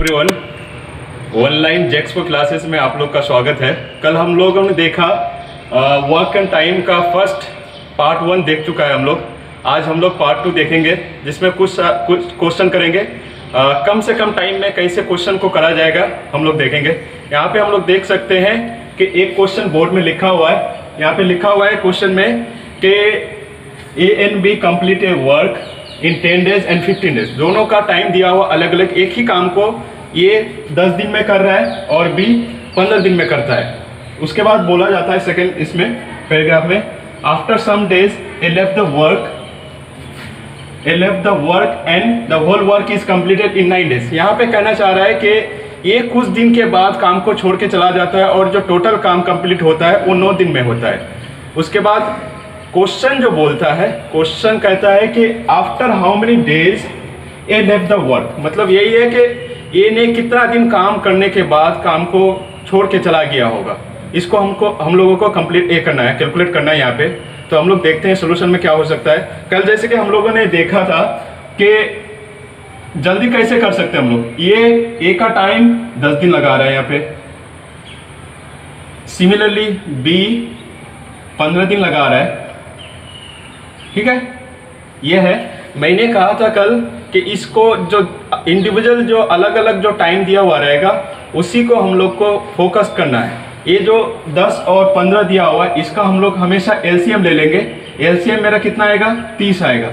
Everyone, online जेक्सपो classes में आप लोग का स्वागत है। कल हम लोगों ने देखा वर्क एंड टाइम का फर्स्ट पार्ट 1 देख चुका है हम लोग। आज हम लोग पार्ट 2 देखेंगे, जिसमें कुछ क्वेश्चन करेंगे। कम से कम टाइम में कैसे क्वेश्चन को करा जाएगा हम लोग देखेंगे। यहाँ पे हम लोग देख सकते हैं कि एक क्वेश्चन बोर्ड में लिखा हुआ है। यहाँ पे लिखा हुआ है क्वेश्चन में कि A and B complete a work in 10 days and 15 days. दोनों का टाइम दिया हुआ अलग अलग। एक ही काम को ये 10 दिन में कर रहा है और बी 15 दिन में करता है। उसके बाद बोला जाता है सेकंड इसमें पैराग्राफ में, after some days A left the work and the whole work is completed in 9 days. यहाँ पे कहना चाह रहा है कि ये कुछ दिन के बाद काम को छोड़ के चला जाता है और जो टोटल काम कंप्लीट होता है वो 9 दिन में होता है। उसके बाद क्वेश्चन जो बोलता है, क्वेश्चन कहता है कि after how many days A left the work. मतलब यही है कि ये ने कितना दिन काम करने के बाद काम को छोड़ के चला गया होगा। इसको हम लोगों को कंप्लीट करना है, कैलकुलेट करना है यहाँ पे। तो हम लोग देखते हैं सोल्यूशन में क्या हो सकता है। कल जैसे कि हम लोगों ने देखा था कि जल्दी कैसे कर सकते हैं हम लोग। ये ए का टाइम 10 दिन लगा रहा है यहाँ पे, सिमिलरली बी 15 दिन लगा रहा है। ठीक है, ये है। मैंने कहा था कल कि इसको जो इंडिविजुअल जो अलग अलग जो टाइम दिया हुआ रहेगा उसी को हम लोग को फोकस करना है। ये जो 10 और 15 दिया हुआ है इसका हम लोग हमेशा एलसीएम ले लेंगे। एलसीएम मेरा कितना आएगा? 30 आएगा।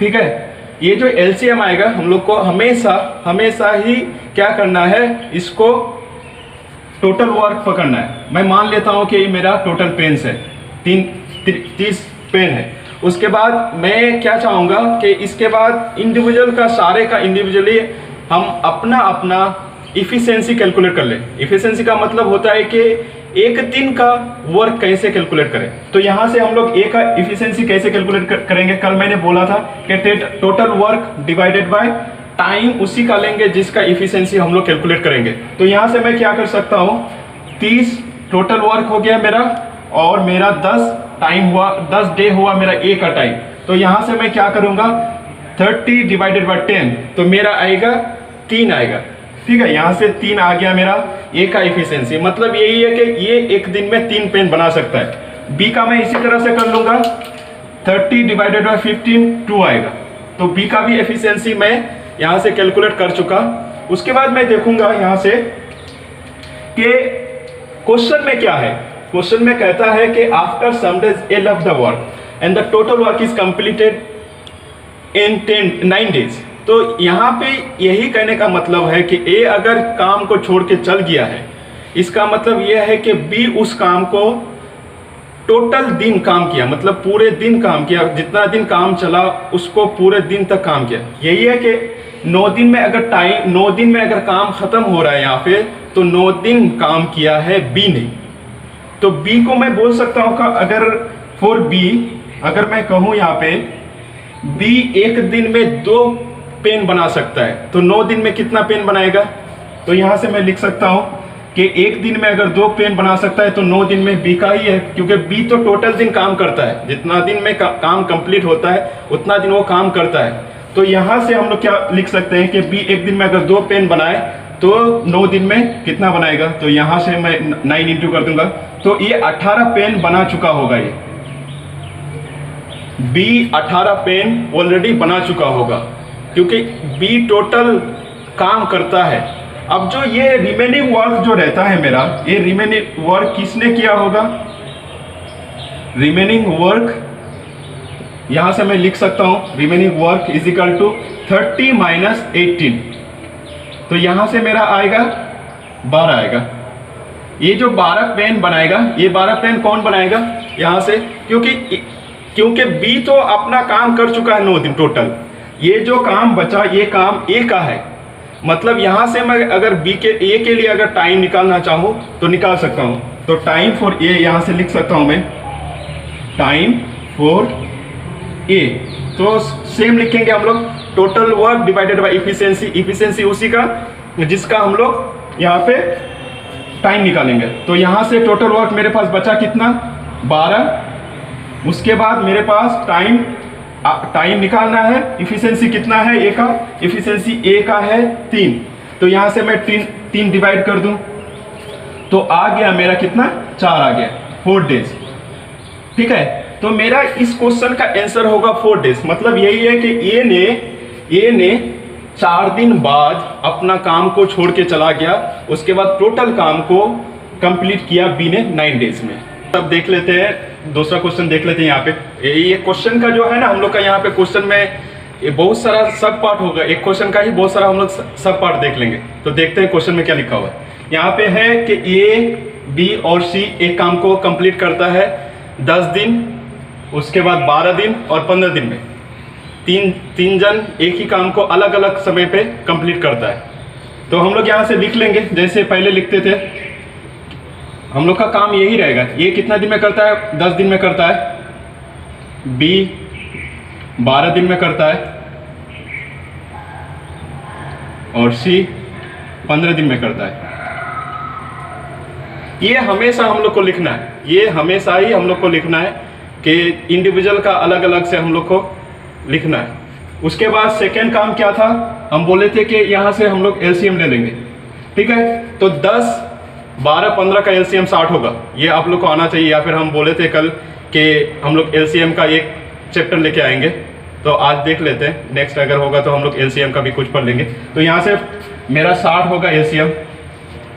ठीक है, ये जो एलसीएम आएगा हम लोग को हमेशा ही क्या करना है, इसको टोटल वर्क पकड़ना है। मैं मान लेता हूँ कि ये मेरा टोटल पेन्स है, 30 पेन है। उसके बाद मैं क्या चाहूँगा कि इसके बाद इंडिविजुअल का सारे का इंडिविजुअली हम अपना इफ़िशियंसी कैलकुलेट कर लें। इफ़िशियंसी का मतलब होता है कि एक दिन का वर्क कैसे कैलकुलेट करें। तो यहाँ से हम लोग ए का इफ़िशियंसी कैसे कैलकुलेट करेंगे। कल मैंने बोला था कि total work divided by time उसी का लेंगे जिसका इफ़िशियंसी हम लोग कैलकुलेट करेंगे। तो यहाँ से मैं क्या कर सकता हूँ, 30 टोटल वर्क हो गया मेरा और मेरा 10 टाइम हुआ, 10 डे हुआ मेरा ए का टाइम। तो यहाँ से मैं क्या करूँगा, 30 डिवाइडेड बाय 10, तो मेरा आएगा 3 आएगा। ठीक है, यहाँ से 3 आ गया मेरा ए का इफिशियंसी। मतलब यही है कि ये एक दिन में 3 पेन बना सकता है। बी का मैं इसी तरह से कर लूँगा, 30 डिवाइडेड बाय 15 2 आएगा। तो बी का भी एफिशिएंसी मैं यहाँ से कैलकुलेट कर चुका। उसके बाद मैं देखूँगा यहाँ से कि क्वेश्चन में क्या है। क्वेश्चन में कहता है कि after some days A left the work and the total work is completed in 9 days. तो यहाँ पे यही कहने का मतलब है कि ए अगर काम को छोड़ के चल गया है, इसका मतलब यह है कि बी उस काम को टोटल दिन काम किया, मतलब पूरे दिन काम किया। जितना दिन काम चला उसको पूरे दिन तक काम किया। यही है कि 9 दिन में अगर काम खत्म हो रहा है यहाँ पे, तो 9 दिन काम किया है बी ने। तो बी को मैं बोल सकता हूँ का अगर फॉर बी अगर मैं कहूँ यहाँ पे बी एक दिन में 2 पेन बना सकता है, तो 9 दिन में कितना पेन बनाएगा। तो यहाँ से मैं लिख सकता हूँ कि एक दिन में अगर 2 पेन बना सकता है तो 9 दिन में बी का ही है, क्योंकि बी तो टोटल दिन काम करता है। जितना दिन में काम कंप्लीट होता है उतना दिन वो काम करता है। तो यहाँ से हम लोग क्या लिख सकते हैं कि बी एक दिन में अगर 2 पेन बनाए तो 9 दिन में कितना बनाएगा। तो यहाँ से मैं 9 इंटू कर दूंगा, तो ये 18 पेन बना चुका होगा। ये बी 18 पेन ऑलरेडी बना चुका होगा, क्योंकि बी टोटल काम करता है। अब जो ये रिमेनिंग वर्क जो रहता है मेरा, ये रिमेनिंग वर्क किसने किया होगा। रिमेनिंग वर्क यहाँ से मैं लिख सकता हूँ, remaining work is equal to 30 minus 18। तो यहाँ से मेरा आएगा 12 आएगा। ये जो 12 पेन बनाएगा, ये 12 पेन कौन बनाएगा यहाँ से, क्योंकि बी तो अपना काम कर चुका है 9 दिन टोटल। ये जो काम बचा ये काम ए का है। मतलब यहाँ से मैं अगर बी के ए के लिए अगर टाइम निकालना चाहूँ तो निकाल सकता हूँ। तो टाइम फॉर ए यहाँ से लिख सकता हूँ मैं, टाइम फॉर ए। तो सेम लिखेंगे हम लोग, total work divided by efficiency. Efficiency उसी का जिसका हम लोग यहाँ पे टाइम निकालेंगे। तो यहाँ से टोटल वर्क मेरे पास बचा कितना, 12। उसके बाद मेरे पास टाइम निकालना है। इफिशियंसी कितना है ए का, इफिशियंसी ए का है 3। तो यहाँ से मैं तीन डिवाइड कर दूं तो आ गया मेरा कितना, 4 आ गया, 4 डेज। ठीक है, तो मेरा इस क्वेश्चन का आंसर होगा 4 डेज। मतलब यही है कि ए ने 4 दिन बाद अपना काम को छोड़ के चला गया, उसके बाद टोटल काम को कंप्लीट किया बी ने 9 डेज में। तब देख लेते हैं दूसरा क्वेश्चन, देख लेते हैं यहाँ पे। ये क्वेश्चन का जो है ना हम लोग का यहाँ पे क्वेश्चन में ये बहुत सारा सब पार्ट होगा, एक क्वेश्चन का ही बहुत सारा हम लोग सब पार्ट देख लेंगे। तो देखते हैं क्वेश्चन में क्या लिखा हुआ है। यहाँ पे है कि ए, बी और सी एक काम को कंप्लीट करता है 10 दिन, उसके बाद 12 दिन और 15 दिन में। तीन जन एक ही काम को अलग अलग समय पे कंप्लीट करता है। तो हम लोग यहाँ से लिख लेंगे जैसे पहले लिखते थे। हम लोग का काम यही रहेगा, ये कितना दिन में करता है, 10 दिन में करता है, बी 12 दिन में करता है और सी 15 दिन में करता है। ये हमेशा हम लोग को लिखना है, ये हमेशा ही हम लोग को लिखना है कि इंडिविजुअल का अलग अलग से हम लोग को लिखना है। उसके बाद सेकेंड काम क्या था, हम बोले थे कि यहाँ से हम लोग एलसीएम ले लेंगे। ठीक है, तो 10, 12, 15 का एलसीएम 60 होगा, ये आप लोग को आना चाहिए। या फिर हम बोले थे कल कि हम लोग एलसीएम का एक चैप्टर लेके आएंगे, तो आज देख लेते हैं, नेक्स्ट अगर होगा तो हम लोग एलसीएम का भी कुछ पढ़ लेंगे। तो यहाँ से मेरा 60 होगा एलसीएम।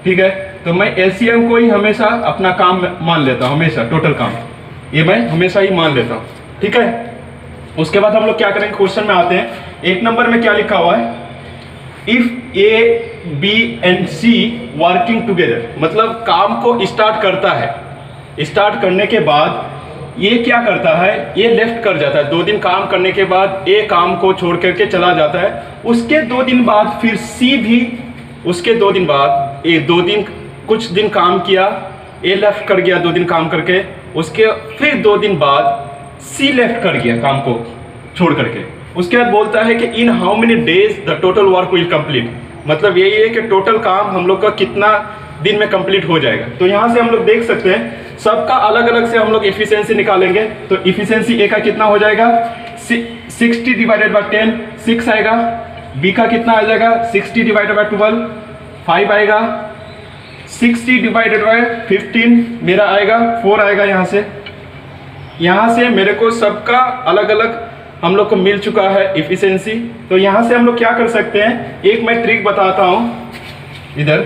ठीक है, तो मैं एलसीएम को ही हमेशा अपना काम मान लेता हूँ, हमेशा टोटल काम ये मैं हमेशा ही मान लेता हूँ। ठीक है, उसके बाद हम लोग क्या करेंगे, क्वेश्चन में आते हैं। 1 नंबर में क्या लिखा हुआ है, if A, B and C working together. मतलब काम को स्टार्ट करता है, स्टार्ट करने के बाद ये क्या करता है, ये लेफ्ट कर जाता है। 2 दिन काम करने के बाद ए काम को छोड़ करके चला जाता है। उसके 2 दिन बाद फिर सी भी, उसके 2 दिन बाद ए 2 दिन कुछ दिन काम किया, ए लेफ्ट कर गया 2 दिन काम करके, उसके फिर 2 दिन बाद सी लेफ्ट कर गया काम को छोड़ करके। उसके बाद बोलता है कि in how many days the total work will complete. मतलब यही है कि टोटल काम हम लोग का कितना दिन में कंप्लीट हो जाएगा। तो यहाँ से हम लोग देख सकते हैं सबका अलग अलग से हम लोग एफिशिएंसी निकालेंगे। तो एफिशिएंसी ए का कितना हो जाएगा, 60 डिवाइडेड बाय 10 6 आएगा। बी का कितना आ जाएगा, 60 डिवाइडेड बाय 12 5 आएगा। 60 डिवाइडेड बाय 15 मेरा आएगा 4 आएगा। यहाँ से मेरे को सबका अलग अलग हम लोग को मिल चुका है एफिशिएंसी। तो यहाँ से हम लोग क्या कर सकते हैं, एक मैं ट्रिक बताता हूँ इधर।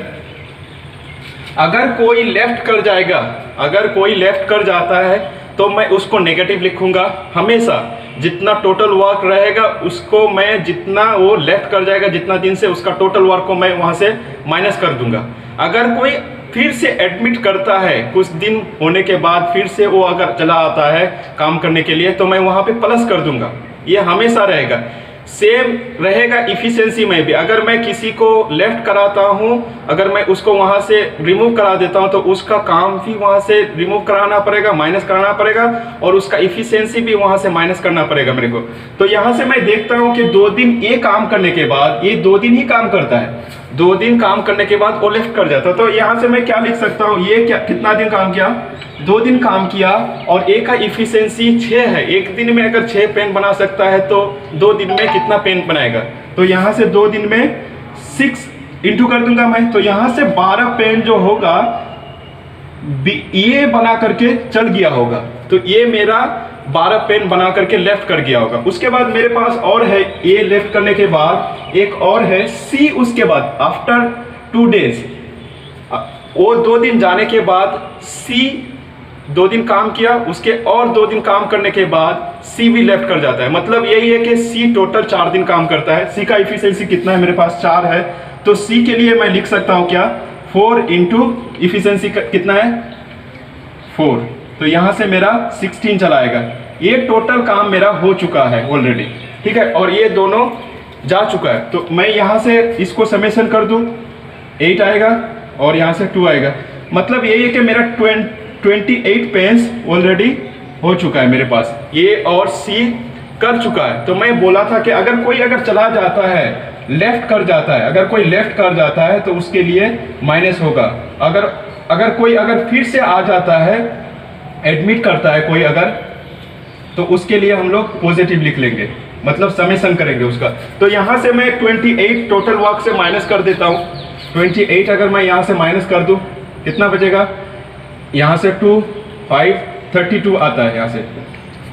अगर कोई लेफ्ट कर जाएगा, अगर कोई लेफ्ट कर जाता है तो मैं उसको नेगेटिव लिखूंगा हमेशा। जितना टोटल वर्क रहेगा उसको मैं, जितना वो लेफ्ट कर जाएगा जितना दिन से, उसका टोटल वर्क को मैं वहाँ से माइनस कर दूंगा। अगर कोई फिर से एडमिट करता है कुछ दिन होने के बाद, फिर से वो अगर चला आता है काम करने के लिए, तो मैं वहाँ पे प्लस कर दूंगा। ये हमेशा रहेगा, सेम रहेगा एफिशिएंसी में भी। अगर मैं किसी को लेफ्ट कराता हूँ, अगर मैं उसको वहाँ से रिमूव करा देता हूँ, तो उसका काम भी वहाँ से रिमूव कराना पड़ेगा, माइनस कराना पड़ेगा, और उसका एफिशिएंसी भी वहाँ से माइनस करना पड़ेगा मेरे को। तो यहाँ से मैं देखता हूँ कि 2 दिन ये काम करने के बाद, ये 2 दिन ही काम करता है, 2 दिन काम करने के बाद वो लेफ्ट कर जाता है। तो यहाँ से मैं क्या लिख सकता हूँ, ये क्या कितना दिन काम किया, 2 दिन काम किया, और ए का एफिशिएंसी 6 है। एक दिन में अगर 6 पेन बना सकता है तो 2 दिन में कितना पेन बनाएगा। तो यहाँ से 2 दिन में 6 इंटू कर दूंगा मैं। तो यहाँ से 12 पेन जो होगा ये बना करके चल गया होगा। तो ये मेरा 12 पेन बना करके लेफ्ट कर गया होगा। उसके बाद मेरे पास और है, ए लेफ्ट करने के बाद एक और है सी। उसके बाद आफ्टर 2 डेज, वो 2 दिन जाने के बाद सी 2 दिन काम किया, उसके और 2 दिन काम करने के बाद सी भी लेफ्ट कर जाता है। मतलब यही है कि सी टोटल 4 दिन काम करता है। सी का एफिशिएंसी कितना है, मेरे पास 4 है। तो सी के लिए मैं लिख सकता हूँ क्या, 4 इंटू एफिशिएंसी कितना है 4। तो यहाँ से मेरा 16 चलाएगा। ये टोटल काम मेरा हो चुका है ऑलरेडी, ठीक है, और ये दोनों जा चुका है। तो मैं यहाँ से इसको समेशन कर दूँ, 8 आएगा और यहाँ से 2 आएगा। मतलब यही है कि मेरा 28 पेन्स ऑलरेडी हो चुका है मेरे पास, ये और सी कर चुका है। तो मैं बोला था कि अगर कोई चला जाता है, लेफ्ट कर जाता है, अगर कोई लेफ्ट कर जाता है तो उसके लिए माइनस होगा। अगर कोई फिर से आ जाता है, एडमिट करता है कोई तो उसके लिए हम लोग पॉजिटिव लिख लेंगे। मतलब समेशन करेंगे उसका। तो यहाँ से मैं 28 टोटल वर्क से माइनस कर देता हूँ। 28 अगर मैं यहाँ से माइनस कर दूँ कितना बचेगा, यहाँ से 2 5 32 आता है यहाँ से,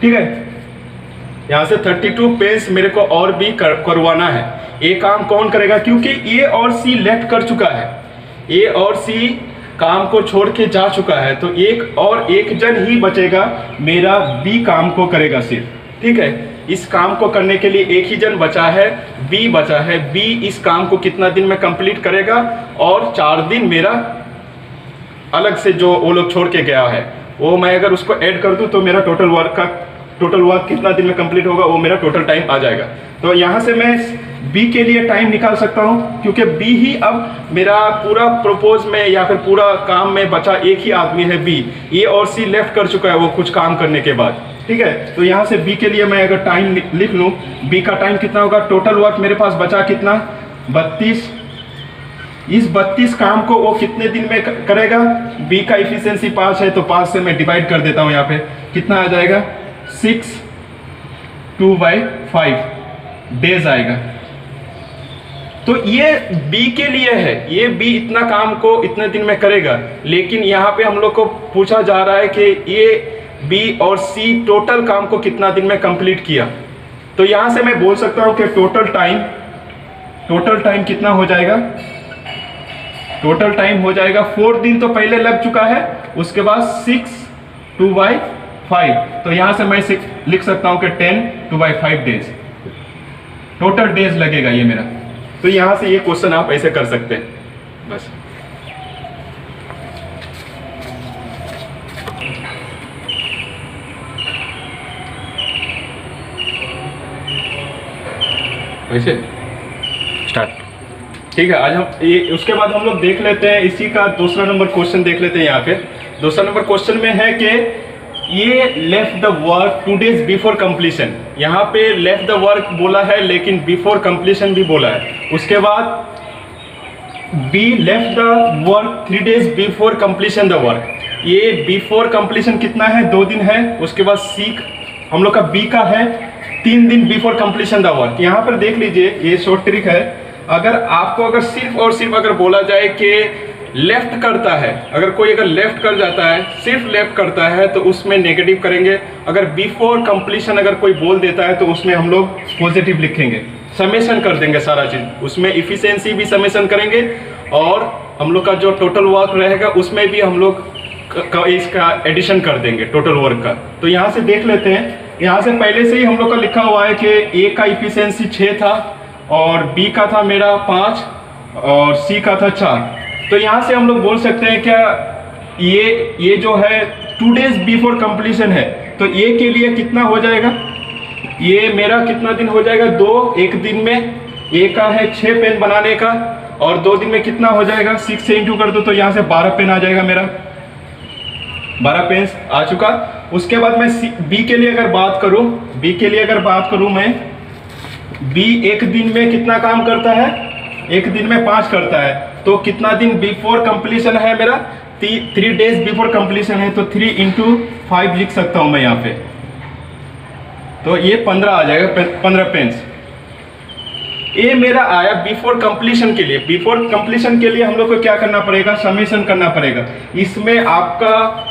ठीक है। यहाँ से 32 पेज मेरे को और भी करवाना है। ये काम कौन करेगा, क्योंकि ए और सी लेफ्ट कर चुका है, ए और सी काम को छोड़ के जा चुका है, तो एक जन ही बचेगा मेरा बी काम को करेगा सिर्फ, ठीक है। इस काम को करने के लिए एक ही जन बचा है, बी बचा है। बी इस काम को कितना दिन में कंप्लीट करेगा, और 4 दिन मेरा अलग से जो वो लोग छोड़ के गया है वो मैं अगर उसको ऐड कर दूं तो मेरा टोटल वर्क कितना दिन में कंप्लीट होगा, वो मेरा टोटल टाइम आ जाएगा। तो यहाँ से मैं बी के लिए टाइम निकाल सकता हूँ, क्योंकि बी ही अब मेरा पूरा प्रोपोज में या फिर पूरा काम में बचा एक ही आदमी है बी। ए और सी लेफ्ट कर चुका है वो कुछ काम करने के बाद, ठीक है। तो यहाँ से बी के लिए मैं अगर टाइम लिख लूँ, बी का टाइम कितना होगा, टोटल वर्क मेरे पास बचा कितना 32। इस 32 काम को वो कितने दिन में करेगा, बी का इफिशियंसी 5 है तो 5 से मैं डिवाइड कर देता हूँ। यहाँ पे कितना आ जाएगा 6 2/5 डेज आएगा। तो ये बी के लिए है, ये बी इतना काम को इतने दिन में करेगा। लेकिन यहाँ पे हम लोग को पूछा जा रहा है कि ये बी और सी टोटल काम को कितना दिन में कंप्लीट किया। तो यहाँ से मैं बोल सकता हूँ कि टोटल टाइम कितना हो जाएगा, टोटल टाइम हो जाएगा 4 दिन तो पहले लग चुका है, उसके बाद 6 2/5। तो यहाँ से मैं लिख सकता हूँ कि 10 2/5 डेज टोटल डेज लगेगा ये मेरा। तो यहाँ से ये क्वेश्चन आप ऐसे कर सकते हैं बस। वैसे स्टार्ट, ठीक है। आज हम ये उसके बाद हम लोग देख लेते हैं इसी का दूसरा नंबर क्वेश्चन देख लेते हैं। यहाँ पे दूसरा नंबर क्वेश्चन में है कि ये left the work 2 days before completion. यहाँ पे लेफ्ट द वर्क बोला है लेकिन बिफोर कंप्लीशन भी बोला है। उसके बाद be left the work 3 days before completion the work. ये बिफोर कंप्लीशन कितना है, 2 दिन है। उसके बाद सी हम लोग का बी का है 3 दिन बिफोर कंप्लीशन द वर्क। यहाँ पर देख लीजिए ये शॉर्ट ट्रिक है। अगर आपको अगर सिर्फ और सिर्फ अगर बोला जाए कि लेफ्ट करता है, अगर कोई अगर लेफ्ट कर जाता है, सिर्फ लेफ्ट करता है तो उसमें नेगेटिव करेंगे। अगर बिफोर कंप्लीशन अगर कोई बोल देता है तो उसमें हम लोग पॉजिटिव लिखेंगे, समेशन कर देंगे सारा चीज। उसमें इफिशियंसी भी समेशन करेंगे और हम लोग का जो टोटल वर्क रहेगा उसमें भी हम लोग इसका एडिशन कर देंगे टोटल वर्क का। तो यहाँ से देख लेते हैं। यहाँ से पहले से ही हम लोग का लिखा हुआ है कि ए का इफिशियंसी 6 था और बी का था मेरा 5 और सी का था 4। तो यहाँ से हम लोग बोल सकते हैं क्या ये जो है 2 days बिफोर कंप्लीशन है, तो ए के लिए कितना हो जाएगा, ये मेरा कितना दिन हो जाएगा 2। एक दिन में ए का है 6 पेन बनाने का और 2 दिन में कितना हो जाएगा 6 से इंटू कर दो तो यहाँ से 12 पेन आ जाएगा मेरा, 12 पेन आ चुका। उसके बाद मैं बी के लिए अगर बात करूँ, मैं बी एक दिन में कितना काम करता है, एक दिन में 5 करता है। तो कितना दिन बिफोर कंप्लीशन है मेरा, 3 days बिफोर कंप्लीशन है, तो 3 × 5 लिख सकता हूं मैं यहाँ पे। तो ये 15 आ जाएगा, 15 पेन्स। ये मेरा आया बिफोर कंप्लीशन के लिए। बिफोर कंप्लीशन के लिए हम लोग को क्या करना पड़ेगा, समेशन करना पड़ेगा। इसमें आपका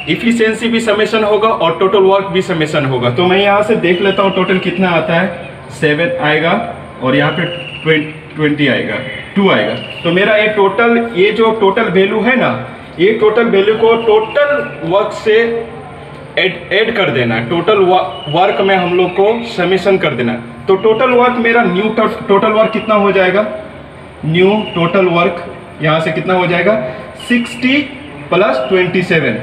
इफिशियंसी भी समेशन होगा और टोटल वर्क भी समेशन होगा। तो मैं यहाँ से देख लेता हूँ टोटल कितना आता है, 7 आएगा और यहाँ पे 20 आएगा, 2 आएगा। तो मेरा ये जो टोटल वैल्यू है ना, ये टोटल वैल्यू को टोटल वर्क से ऐड कर देना है। टोटल वर्क में हम लोग को समेशन कर देना है। तो टोटल वर्क मेरा न्यू टोटल वर्क कितना हो जाएगा, न्यू टोटल वर्क यहाँ से कितना हो जाएगा 60 + 27।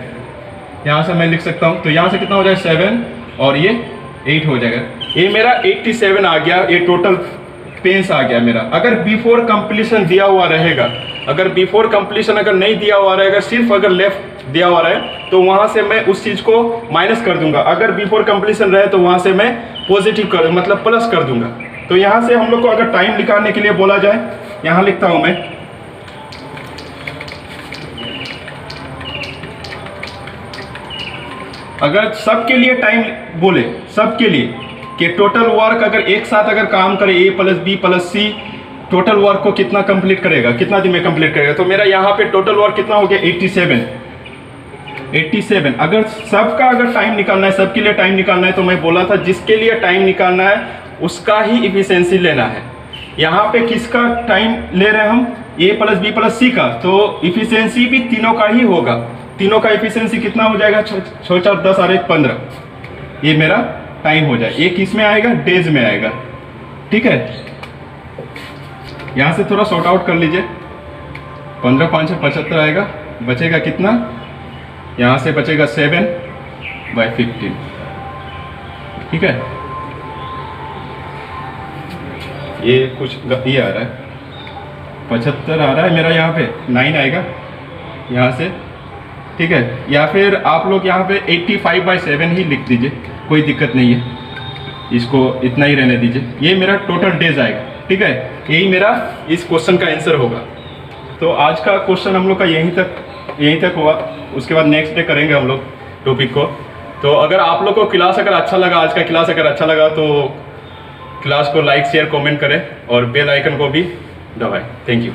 यहाँ से मैं लिख सकता हूँ। तो यहाँ से कितना हो जाएगा 7 और ये 8 हो जाएगा। ये मेरा 87 आ गया, ये टोटल पेन्स आ गया मेरा। अगर बिफोर कंप्लीशन दिया हुआ रहेगा, अगर बिफोर कंप्लीशन अगर नहीं दिया हुआ रहेगा, सिर्फ अगर लेफ्ट दिया हुआ रहे, तो वहाँ से मैं उस चीज़ को माइनस कर दूंगा। अगर बिफोर कंप्लीशन रहे तो वहाँ से मैं पॉजिटिव मतलब प्लस कर दूंगा। तो यहाँ से हम लोग को अगर टाइम निकालने के लिए बोला जाए, यहाँ लिखता हूँ मैं, अगर सबके लिए टाइम बोले, सबके लिए कि टोटल वर्क अगर एक साथ अगर काम करे A plus B plus C, total work को कितना कंप्लीट करेगा, कितना दिन में कंप्लीट करेगा। तो मेरा यहाँ पे टोटल वर्क कितना हो गया 87। अगर सबका अगर टाइम निकालना है, सबके लिए टाइम निकालना है, तो मैं बोला था जिसके लिए टाइम निकालना है उसका ही इफिशियंसी लेना है। यहाँ पे किसका टाइम ले रहे हैं हम, A plus B plus C का, तो इफिशियंसी भी तीनों का ही होगा। तीनों का इफिशियंसी कितना हो जाएगा, 6 4 10 और 1 15, ये मेरा टाइम हो जाए। एक किस में आएगा, डेज में आएगा। ठीक है, यहाँ से थोड़ा सॉर्ट आउट कर लीजिए। 15 5 75 आएगा, बचेगा कितना, यहाँ से बचेगा 7/15। ठीक है, ये कुछ ये आ रहा है 75 आ रहा है मेरा, यहाँ पे 9 आएगा यहाँ से। ठीक है, या फिर आप लोग यहाँ पे 85/7 ही लिख दीजिए, कोई दिक्कत नहीं है, इसको इतना ही रहने दीजिए। ये मेरा टोटल डेज आएगा। ठीक है, यही मेरा इस क्वेश्चन का आंसर होगा। तो आज का क्वेश्चन हम लोग का यहीं तक हुआ। उसके बाद नेक्स्ट डे करेंगे हम लोग टॉपिक को। तो अगर आप लोग को क्लास अगर अच्छा लगा, आज का क्लास अगर अच्छा लगा, तो क्लास को लाइक शेयर कमेंट करें और बेल आइकन को भी दबाएं। Thank you.